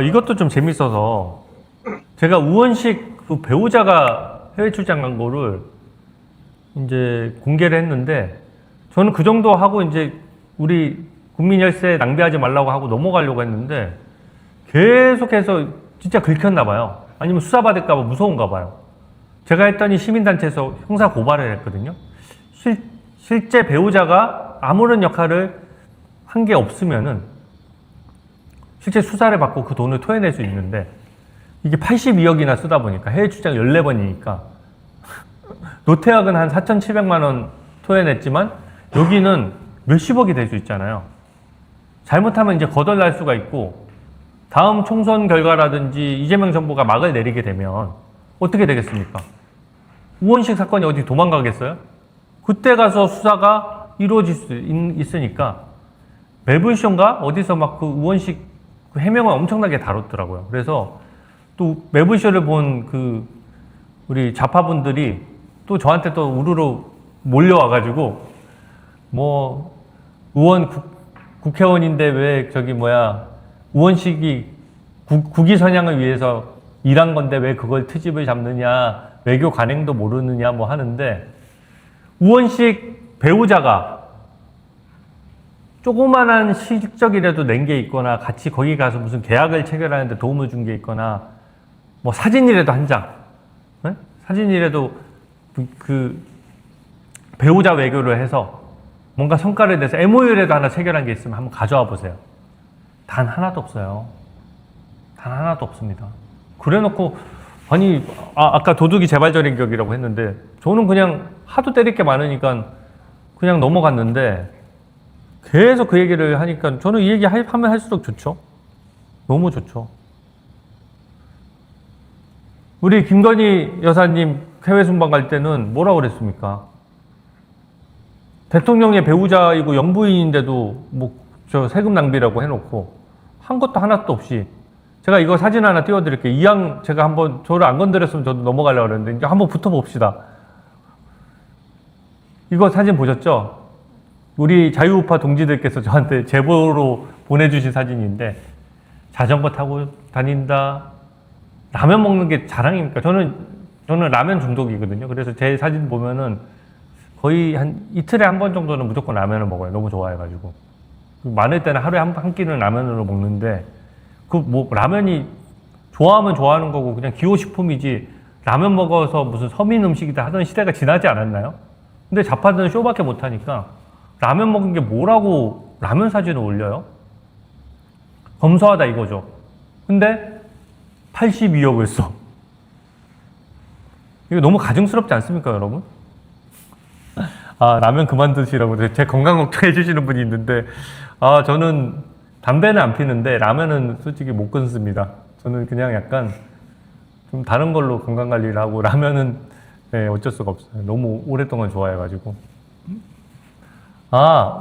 이것도 좀 재밌어서 제가 우원식 그 배우자가 해외 출장 간 거를 이제 공개를 했는데 저는 그 정도 하고 이제 우리 국민 열세 낭비하지 말라고 하고 넘어가려고 했는데 계속해서 진짜 긁혔나 봐요. 아니면 수사받을까 봐 무서운가 봐요. 제가 했더니 시민단체에서 형사 고발을 했거든요. 실제 배우자가 아무런 역할을 한 게 없으면은 실제 수사를 받고 그 돈을 토해낼 수 있는데 이게 82억이나 쓰다 보니까 해외 출장 14번이니까 노태학은 한 4,700만 원 토해냈지만 여기는 몇십억이 될 수 있잖아요. 잘못하면 이제 거덜날 수가 있고 다음 총선 결과라든지 이재명 정부가 막을 내리게 되면 어떻게 되겠습니까? 우원식 사건이 어디 도망가겠어요? 그때 가서 수사가 이루어질 수 있으니까 매불쇼인가? 어디서 막 그 우원식 그 해명을 엄청나게 다뤘더라고요. 그래서 또 매불쇼를 본 그 우리 좌파분들이 또 저한테 또 우르르 몰려와가지고 뭐 국회의원인데 왜 저기 뭐야 우원식이 국위 선양을 위해서 일한 건데 왜 그걸 트집을 잡느냐 외교 관행도 모르느냐 뭐 하는데 우원식 배우자가 조그만한 실적이라도 낸 게 있거나 같이 거기 가서 무슨 계약을 체결하는데 도움을 준 게 있거나 뭐 사진이라도 한 장, 네? 사진이라도 그 배우자 외교를 해서 뭔가 성과를 내서 MOU라도 하나 체결한 게 있으면 한번 가져와 보세요. 단 하나도 없어요. 단 하나도 없습니다. 그래놓고 아니 아까 도둑이 재발절인 격이라고 했는데 저는 그냥 하도 때릴 게 많으니까 그냥 넘어갔는데 계속 그 얘기를 하니까 저는 이 얘기 하면 할수록 좋죠. 너무 좋죠. 우리 김건희 여사님 해외 순방 갈 때는 뭐라고 그랬습니까? 대통령의 배우자이고 영부인인데도 뭐 저 세금 낭비라고 해놓고 한 것도 하나도 없이 제가 이거 사진 하나 띄워드릴게요. 이왕 제가 한번 저를 안 건드렸으면 저도 넘어가려고 그랬는데 이제 한번 붙어봅시다. 이거 사진 보셨죠? 우리 자유우파 동지들께서 저한테 제보로 보내주신 사진인데 자전거 타고 다닌다. 라면 먹는 게 자랑입니까? 저는 라면 중독이거든요. 그래서 제 사진 보면은 거의 한 이틀에 한 번 정도는 무조건 라면을 먹어요. 너무 좋아해가지고. 많을 때는 하루에 한 끼는 라면으로 먹는데 그 뭐 라면이 좋아하면 좋아하는 거고 그냥 기호식품이지 라면 먹어서 무슨 서민 음식이다 하던 시대가 지나지 않았나요? 근데 좌파들은 쇼밖에 못하니까 라면 먹은 게 뭐라고 라면 사진을 올려요? 검소하다 이거죠. 근데 82억을 써. 이거 너무 가증스럽지 않습니까, 여러분? 아, 라면 그만 드시라고 제 건강 걱정해 주시는 분이 있는데 저는 담배는 안 피는데 라면은 솔직히 못 끊습니다. 저는 그냥 약간 좀 다른 걸로 건강 관리를 하고 라면은 네, 어쩔 수가 없어요. 너무 오랫동안 좋아해가지고.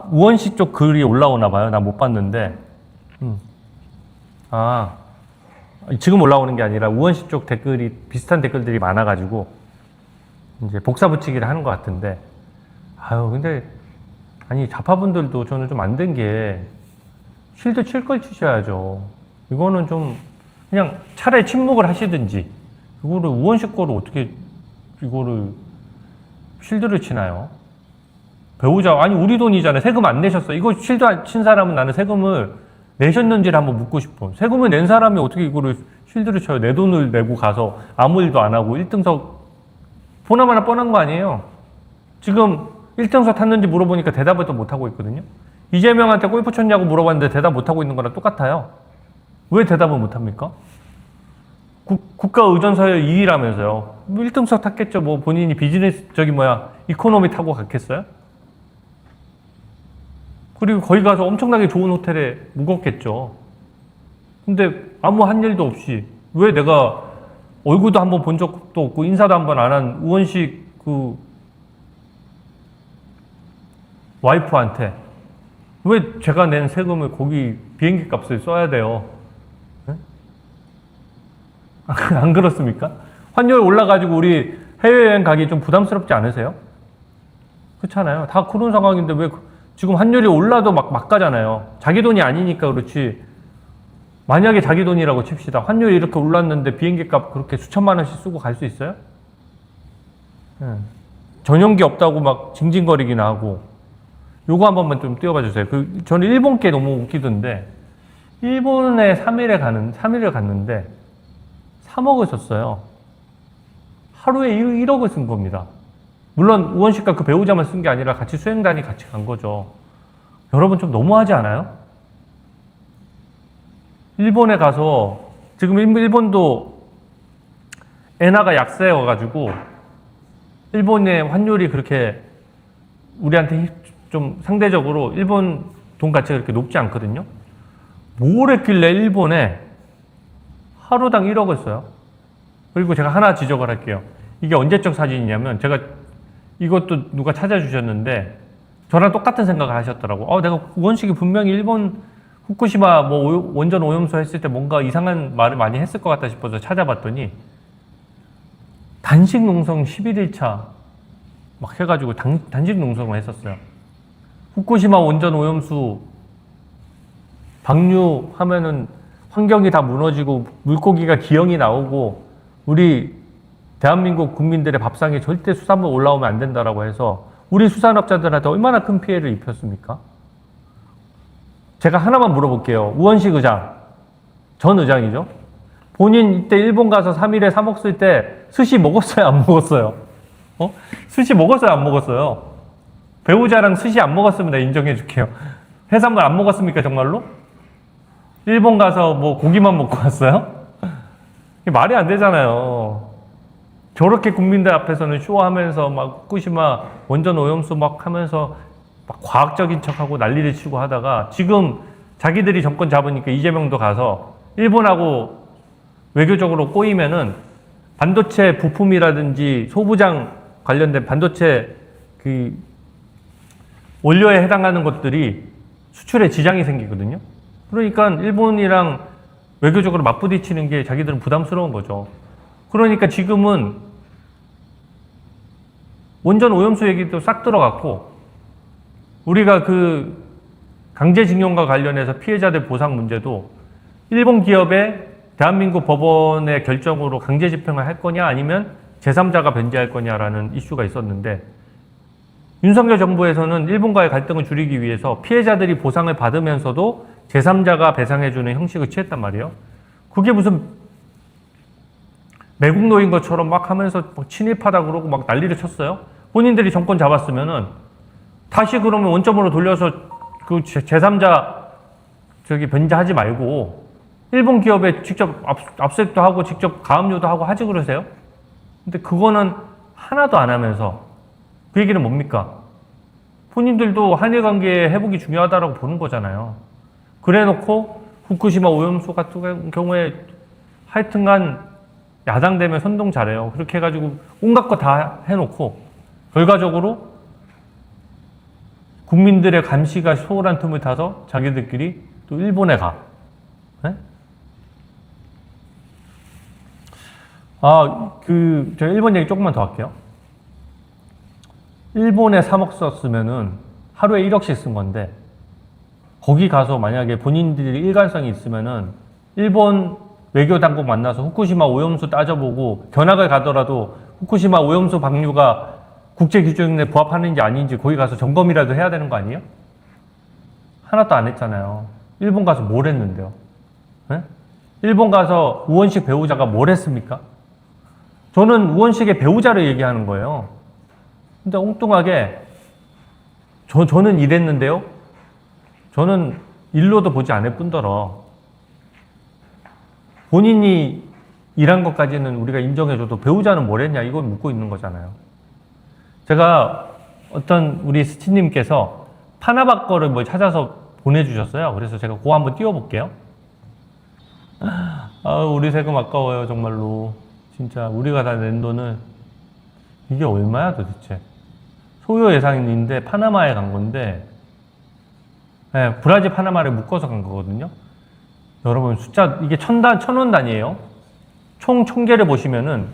우원식 쪽 글이 올라오나 봐요. 나 못 봤는데. 지금 올라오는 게 아니라 우원식 쪽 댓글이 비슷한 댓글들이 많아가지고 이제 복사 붙이기를 하는 것 같은데 근데 아니 좌파분들도 저는 좀 안 된 게 쉴드 칠 걸 치셔야죠. 이거는 좀 그냥 차라리 침묵을 하시든지 이거를 우원식 거를 어떻게 이거를 쉴드를 치나요? 배우자 아니 우리 돈이잖아요. 세금 안 내셨어. 이거 쉴드 친 사람은 나는 세금을 내셨는지를 한번 묻고 싶어. 세금을 낸 사람이 어떻게 이거를 쉴드를 쳐요? 내 돈을 내고 가서 아무 일도 안 하고 1등석 보나마나 뻔한 거 아니에요? 지금 1등석 탔는지 물어보니까 대답을 또 못하고 있거든요. 이재명한테 골프 쳤냐고 물어봤는데 대답 못하고 있는 거랑 똑같아요. 왜 대답을 못합니까? 국가 의존서열 2위라면서요. 1등석 탔겠죠. 뭐 본인이 비즈니스 이코노미 타고 갔겠어요? 그리고 거기 가서 엄청나게 좋은 호텔에 묵었겠죠. 근데 아무 한 일도 없이 왜 내가 얼굴도 한번 본 적도 없고 인사도 한번 안 한 우원식 그 와이프한테 왜 제가 낸 세금을 거기 비행기 값을 써야 돼요? 네? 안 그렇습니까? 환율 올라가지고 우리 해외여행 가기 좀 부담스럽지 않으세요? 그렇잖아요. 다 그런 상황인데 왜 지금 환율이 올라도 막 가잖아요. 자기 돈이 아니니까 그렇지. 만약에 자기 돈이라고 칩시다. 환율이 이렇게 올랐는데 비행기 값 그렇게 수천만 원씩 쓰고 갈 수 있어요? 예. 전용기 없다고 막 징징거리기나 하고. 요거 한 번만 좀 띄워봐 주세요. 저는 일본 게 너무 웃기던데, 일본에 3일을 갔는데 3억을 썼어요. 하루에 1억을 쓴 겁니다. 물론 우원식과 그 배우자만 쓴 게 아니라 같이 수행단이 같이 간 거죠. 여러분 좀 너무하지 않아요? 일본에 가서 지금 일본도 엔화가 약세여가지고 일본의 환율이 그렇게 우리한테 좀 상대적으로 일본 돈 가치가 그렇게 높지 않거든요. 뭘 했길래 일본에 하루당 1억을 써요? 그리고 제가 하나 지적을 할게요. 이게 언제적 사진이냐면, 제가 이것도 누가 찾아주셨는데 저랑 똑같은 생각을 하셨더라고. 내가 우원식이 분명히 일본 후쿠시마 뭐 원전 오염수 했을 때 뭔가 이상한 말을 많이 했을 것 같다 싶어서 찾아봤더니, 단식 농성 11일차 막 해가지고 단식 농성을 했었어요. 후쿠시마 원전 오염수 방류하면은 환경이 다 무너지고 물고기가 기형이 나오고 우리 대한민국 국민들의 밥상에 절대 수산물 올라오면 안 된다라고 해서 우리 수산업자들한테 얼마나 큰 피해를 입혔습니까? 제가 하나만 물어볼게요. 우원식 의장, 전 의장이죠. 본인 이때 일본 가서 3일에 3억 쓸 때 스시 먹었어요? 안 먹었어요? 스시 먹었어요? 안 먹었어요? 배우자랑 스시 안 먹었습니다. 인정해 줄게요. 해산물 안 먹었습니까? 정말로? 일본 가서 뭐 고기만 먹고 왔어요? 말이 안 되잖아요. 저렇게 국민들 앞에서는 쇼하면서 막 후쿠시마 원전 오염수 막 하면서 막 과학적인 척하고 난리를 치고 하다가, 지금 자기들이 정권 잡으니까 이재명도 가서 일본하고 외교적으로 꼬이면은 반도체 부품이라든지 소부장 관련된 반도체 그 원료에 해당하는 것들이 수출에 지장이 생기거든요. 그러니까 일본이랑 외교적으로 맞부딪히는 게 자기들은 부담스러운 거죠. 그러니까 지금은 원전 오염수 얘기도 싹 들어갔고, 우리가 그 강제징용과 관련해서 피해자들 보상 문제도 일본 기업의 대한민국 법원의 결정으로 강제 집행을 할 거냐 아니면 제3자가 변제할 거냐라는 이슈가 있었는데, 윤석열 정부에서는 일본과의 갈등을 줄이기 위해서 피해자들이 보상을 받으면서도 제3자가 배상해주는 형식을 취했단 말이에요. 그게 무슨 매국노인 것처럼 막 하면서 막 친일파다 그러고 막 난리를 쳤어요. 본인들이 정권 잡았으면은 다시 그러면 원점으로 돌려서 그 제3자 변제하지 말고 일본 기업에 직접 압수수색도 하고 직접 가압류도 하고 하지 그러세요? 근데 그거는 하나도 안 하면서, 그 얘기는 뭡니까? 본인들도 한일 관계 회복이 중요하다라고 보는 거잖아요. 그래 놓고 후쿠시마 오염수 같은 경우에 하여튼간 야당 되면 선동 잘해요. 그렇게 해가지고 온갖 거 다 해놓고 결과적으로 국민들의 감시가 소홀한 틈을 타서 자기들끼리 또 일본에 가. 네? 제가 일본 얘기 조금만 더 할게요. 일본에 3억 썼으면은 하루에 1억씩 쓴 건데, 거기 가서 만약에 본인들이 일관성이 있으면은 일본 외교당국 만나서 후쿠시마 오염수 따져보고 견학을 가더라도 후쿠시마 오염수 방류가 국제 기준에 부합하는지 아닌지 거기 가서 점검이라도 해야 되는 거 아니에요? 하나도 안 했잖아요. 일본 가서 뭘 했는데요? 네? 일본 가서 우원식 배우자가 뭘 했습니까? 저는 우원식의 배우자를 얘기하는 거예요. 근데 엉뚱하게 저는 이랬는데요. 저는 일로도 보지 않을 뿐더러 본인이 일한 것까지는 우리가 인정해줘도 배우자는 뭘 했냐 이걸 묻고 있는 거잖아요. 제가 어떤 우리 스티님께서 파나바 거를 뭐 찾아서 보내주셨어요. 그래서 제가 그거 한번 띄워볼게요. 우리 세금 아까워요. 정말로. 진짜 우리가 다 낸 돈을, 이게 얼마야 도대체. 소요 예상인데 파나마에 간 건데, 네, 브라질 파나마를 묶어서 간 거거든요. 여러분 숫자 이게 천원 단위예요. 총 총계를 보시면은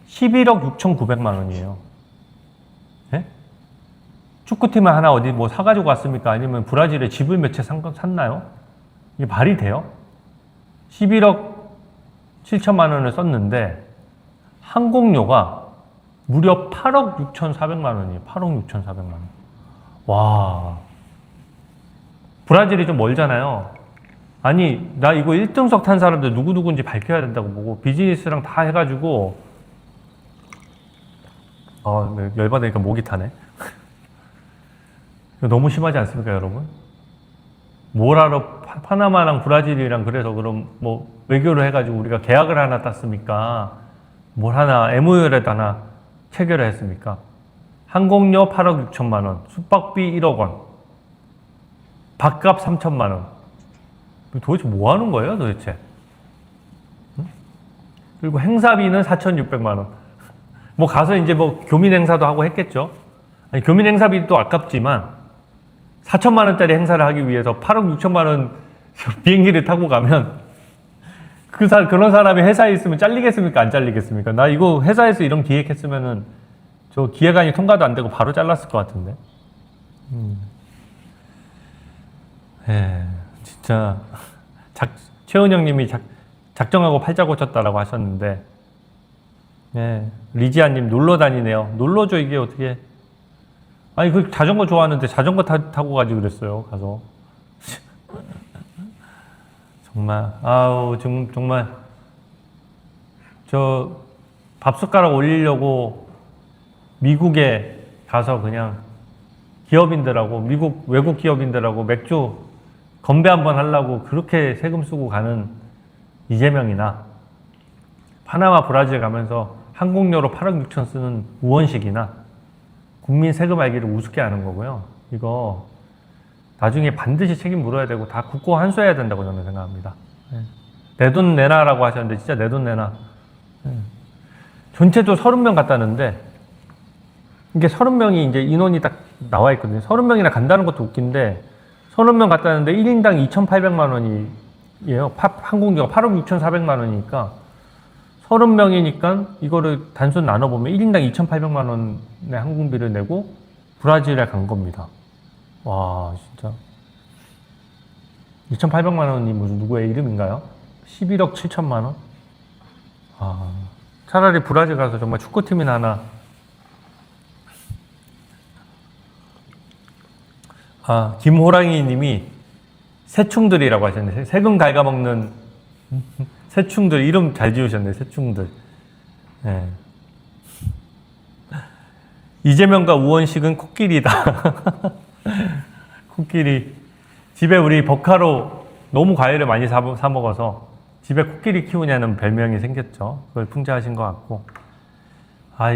11억 6,900만 원이에요. 네? 축구팀을 하나 어디 뭐 사가지고 왔습니까? 아니면 브라질에 집을 몇 채 샀나요? 이게 말이 돼요? 11억 7천만 원을 썼는데 항공료가 무려 8억 6,400만 원이에요. 8억 6,400만 원. 와. 브라질이 좀 멀잖아요. 아니, 나 이거 1등석 탄 사람들 누구누구인지 밝혀야 된다고 보고 비즈니스랑 다 해가지고 네, 열받으니까 목이 타네. 너무 심하지 않습니까, 여러분? 뭐라러 파나마랑 브라질이랑 그래서 그럼 뭐 외교를 해가지고 우리가 계약을 하나 땄습니까? 뭘 하나 MOU를 하나 체결을 했습니까? 항공료 8억 6천만 원, 숙박비 1억 원, 밥값 3천만 원. 도대체 뭐 하는 거예요, 도대체? 응? 그리고 행사비는 4,600만 원. 뭐 가서 이제 뭐 교민 행사도 하고 했겠죠. 아니, 교민 행사비도 아깝지만 4천만 원짜리 행사를 하기 위해서 8억 6천만 원 비행기를 타고 가면 그런 사람이 회사에 있으면 잘리겠습니까? 안 잘리겠습니까? 나 이거 회사에서 이런 기획했으면은 저 기획안이 통과도 안 되고 바로 잘랐을 것 같은데. 진짜 최은영 님이 작정하고 팔자 고쳤다라고 하셨는데, 리지아 님 놀러 다니네요. 놀러죠, 이게 어떻게. 아니, 그 자전거 좋아하는데 자전거 타고 가지 그랬어요, 가서. 정말, 아우, 정말, 저, 밥숟가락 올리려고 미국에 가서 그냥 기업인들하고, 미국 외국 기업인들하고 맥주 건배 한번 하려고 그렇게 세금 쓰고 가는 이재명이나, 파나마 브라질 가면서 항공료로 8억 6천 쓰는 우원식이나, 국민 세금 알기를 우습게 하는 거고요. 이거 나중에 반드시 책임 물어야 되고 다 국고 환수해야 된다고 저는 생각합니다. 내 돈 내놔라고 하셨는데 진짜 내 돈 내놔. 전체도 30명 갔다는데 이게 30명이 이제 인원이 딱 나와 있거든요. 30명이나 간다는 것도 웃긴데 30명 갔다는데 1인당 2,800만 원이에요. 항공료가 8억 6,400만 원이니까 30명이니까 이거를 단순 나눠보면 1인당 2,800만 원의 항공비를 내고 브라질에 간 겁니다. 와, 진짜. 2,800만 원이 무슨 누구의 이름인가요? 11억 7천만 원? 차라리 브라질 가서 정말 축구팀이나 하나. 김호랑이 님이 새충들이라고 하셨네. 세금 갉아먹는 새충들, 이름 잘 지으셨네, 새충들. 이재명과 우원식은 코끼리다. 코끼리. 집에 우리 버카로 너무 과일을 많이 사 먹어서 집에 코끼리 키우냐는 별명이 생겼죠. 그걸 풍자하신 것 같고.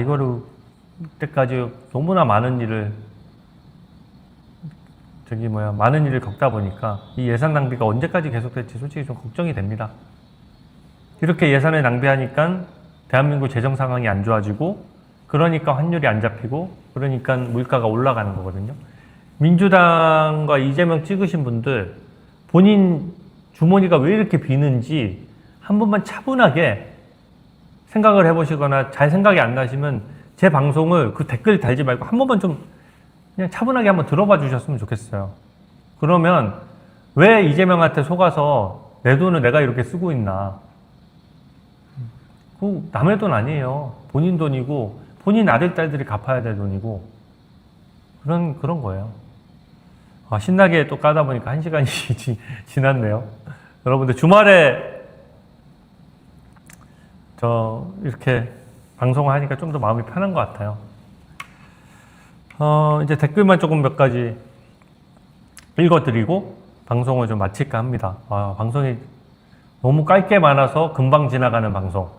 이거를 이때까지 너무나 많은 일을 많은 일을 겪다 보니까 이 예산 낭비가 언제까지 계속될지 솔직히 좀 걱정이 됩니다. 이렇게 예산을 낭비하니까 대한민국 재정 상황이 안 좋아지고, 그러니까 환율이 안 잡히고, 그러니까 물가가 올라가는 거거든요. 민주당과 이재명 찍으신 분들 본인 주머니가 왜 이렇게 비는지 한 번만 차분하게 생각을 해보시거나 잘 생각이 안 나시면 제 방송을 그 댓글 달지 말고 한 번만 좀 그냥 차분하게 한번 들어봐 주셨으면 좋겠어요. 그러면 왜 이재명한테 속아서 내 돈을 내가 이렇게 쓰고 있나. 그 남의 돈 아니에요. 본인 돈이고 본인 아들, 딸들이 갚아야 될 돈이고 그런 거예요. 신나게 또 까다 보니까 1시간이 지났네요. 여러분들 주말에 이렇게 방송을 하니까 좀 더 마음이 편한 것 같아요. 이제 댓글만 조금 몇 가지 읽어드리고 방송을 좀 마칠까 합니다. 방송이 너무 짧게 많아서 금방 지나가는 방송.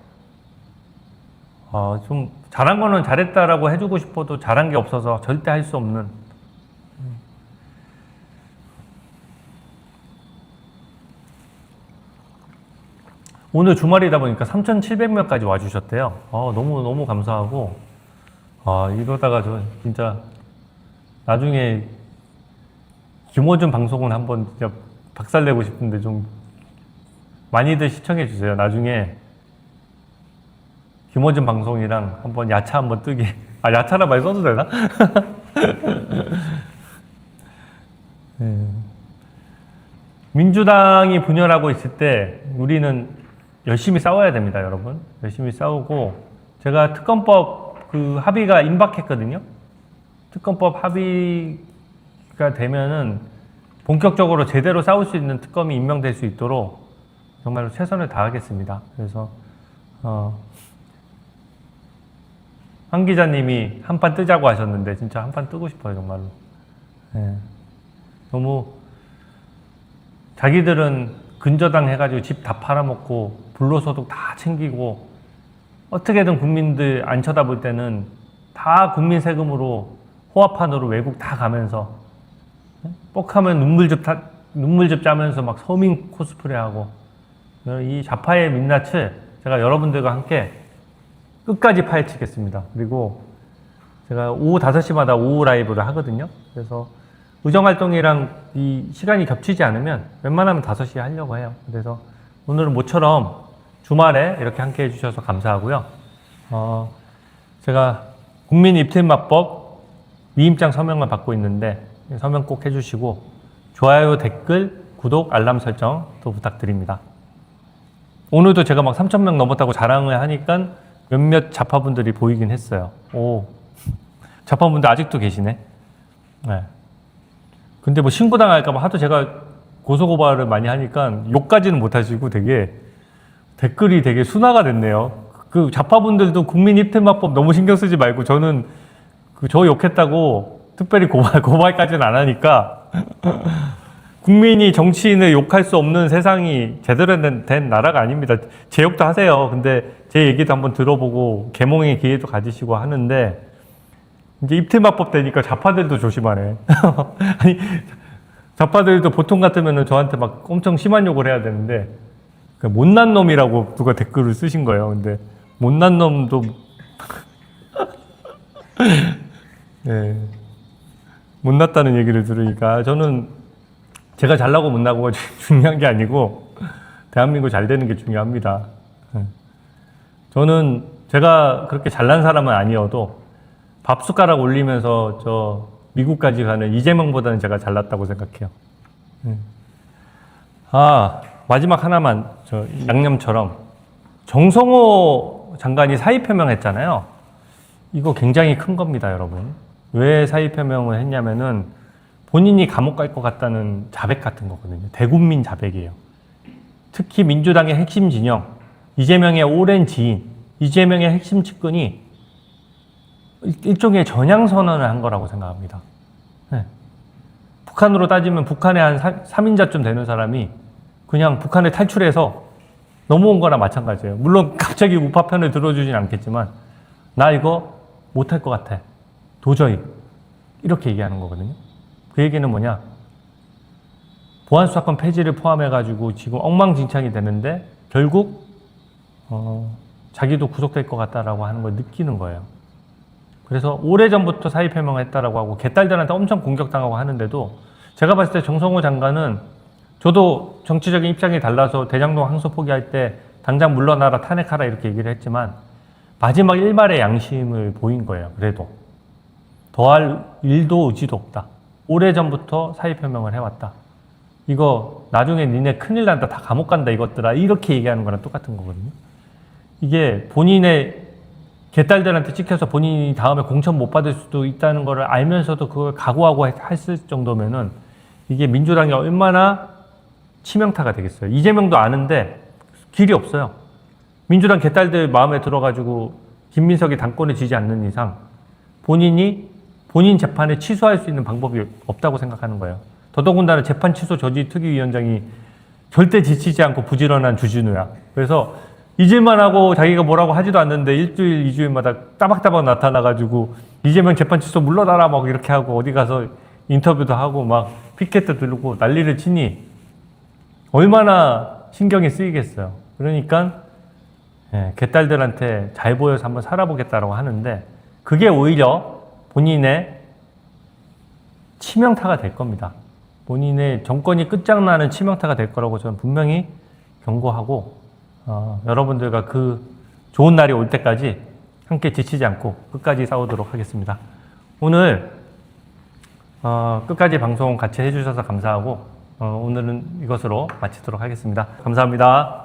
좀 잘한 거는 잘했다라고 해주고 싶어도 잘한 게 없어서 절대 할 수 없는. 오늘 주말이다 보니까 3,700명까지 와주셨대요. 너무 감사하고, 이러다가 저 진짜 나중에 김어준 방송은 한번 진짜 박살내고 싶은데 좀 많이들 시청해 주세요. 나중에 김어준 방송이랑 한번 야차 한번 뜨게. 야차라 말 써도 되나? 민주당이 분열하고 있을 때 우리는 열심히 싸워야 됩니다, 여러분. 열심히 싸우고, 제가 특검법 그 합의가 임박했거든요. 특검법 합의가 되면은 본격적으로 제대로 싸울 수 있는 특검이 임명될 수 있도록 정말로 최선을 다하겠습니다. 그래서 한 기자님이 한판 뜨자고 하셨는데 진짜 한판 뜨고 싶어요, 정말로. 네. 너무 자기들은 근저당 해가지고 집 다 팔아먹고 불로소득 다 챙기고 어떻게든 국민들 안 쳐다볼 때는 다 국민 세금으로 호화판으로 외국 다 가면서 뻑하면 눈물즙 짜면서 막 서민 코스프레하고, 이 좌파의 민낯을 제가 여러분들과 함께 끝까지 파헤치겠습니다. 그리고 제가 오후 5시마다 오후 라이브를 하거든요. 그래서 의정활동이랑 이 시간이 겹치지 않으면 웬만하면 5시에 하려고 해요. 그래서 오늘은 모처럼 주말에 이렇게 함께 해주셔서 감사하고요. 제가 국민입팀막법 위임장 서명을 받고 있는데 서명 꼭 해주시고 좋아요, 댓글, 구독, 알람 설정도 부탁드립니다. 오늘도 제가 막 3,000명 넘었다고 자랑을 하니까 몇몇 좌파분들이 보이긴 했어요. 오, 좌파분들 아직도 계시네. 네. 근데 뭐 신고당할까봐 하도 제가 고소고발을 많이 하니까 욕까지는 못하시고 댓글이 되게 순화가 됐네요. 그 좌파분들도 국민입퇴막법 너무 신경 쓰지 말고, 저는 저 욕했다고 특별히 고발까지는 안 하니까 국민이 정치인을 욕할 수 없는 세상이 제대로 된 나라가 아닙니다. 제 욕도 하세요. 근데 제 얘기도 한번 들어보고 계몽의 기회도 가지시고 하는데, 이제 입퇴막법 되니까 좌파들도 조심하네. 아니, 좌파들도 보통 같으면 저한테 막 엄청 심한 욕을 해야 되는데, 못난 놈이라고 누가 댓글을 쓰신 거예요. 근데 못난 놈도 네, 못났다는 얘기를 들으니까 저는 제가 잘나고 못나고가 중요한 게 아니고 대한민국 잘 되는 게 중요합니다. 저는 제가 그렇게 잘난 사람은 아니어도 밥숟가락 올리면서 저 미국까지 가는 이재명보다는 제가 잘났다고 생각해요. 마지막 하나만, 저 양념처럼 정성호 장관이 사의표명했잖아요. 이거 굉장히 큰 겁니다, 여러분. 왜 사의표명을 했냐면은 본인이 감옥 갈 것 같다는 자백 같은 거거든요. 대국민 자백이에요. 특히 민주당의 핵심 진영, 이재명의 오랜 지인, 이재명의 핵심 측근이 일종의 전향선언을 한 거라고 생각합니다. 네. 북한으로 따지면 북한의 한 3인자쯤 되는 사람이 그냥 북한에 탈출해서 넘어온 거나 마찬가지예요. 물론 갑자기 우파 편을 들어주진 않겠지만, 나 이거 못할 것 같아. 도저히. 이렇게 얘기하는 거거든요. 그 얘기는 뭐냐? 보안수사권 폐지를 포함해가지고 지금 엉망진창이 되는데 결국 자기도 구속될 것 같다라고 하는 걸 느끼는 거예요. 그래서 오래전부터 사의표명을 했다라고 하고 개딸들한테 엄청 공격당하고 하는데도, 제가 봤을 때 정성호 장관은, 저도 정치적인 입장이 달라서 대장동 항소 포기할 때 당장 물러나라, 탄핵하라 이렇게 얘기를 했지만 마지막 일말의 양심을 보인 거예요. 그래도 더할 일도 의지도 없다. 오래전부터 사의표명을 해왔다. 이거 나중에 니네 큰일 난다, 다 감옥 간다 이것들아, 이렇게 얘기하는 거랑 똑같은 거거든요. 이게 본인의 개딸들한테 찍혀서 본인이 다음에 공천 못 받을 수도 있다는 걸 알면서도 그걸 각오하고 했을 정도면은 이게 민주당이 얼마나 치명타가 되겠어요. 이재명도 아는데 길이 없어요. 민주당 개딸들 마음에 들어가지고 김민석이 당권을 지지 않는 이상 본인 재판을 취소할 수 있는 방법이 없다고 생각하는 거예요. 더더군다나 재판 취소 저지 특위위원장이 절대 지치지 않고 부지런한 주진우야. 그래서 잊을만 하고 자기가 뭐라고 하지도 않는데 일주일, 2주일마다 따박따박 나타나가지고 이재명 재판 취소 물러나라 막 이렇게 하고 어디 가서 인터뷰도 하고 막 피켓도 들고 난리를 치니 얼마나 신경이 쓰이겠어요. 그러니까 개딸들한테 잘 보여서 한번 살아보겠다라고 하는데, 그게 오히려 본인의 치명타가 될 겁니다. 본인의 정권이 끝장나는 치명타가 될 거라고 저는 분명히 경고하고, 여러분들과 그 좋은 날이 올 때까지 함께 지치지 않고 끝까지 싸우도록 하겠습니다. 오늘 끝까지 방송 같이 해주셔서 감사하고, 오늘은 이것으로 마치도록 하겠습니다. 감사합니다.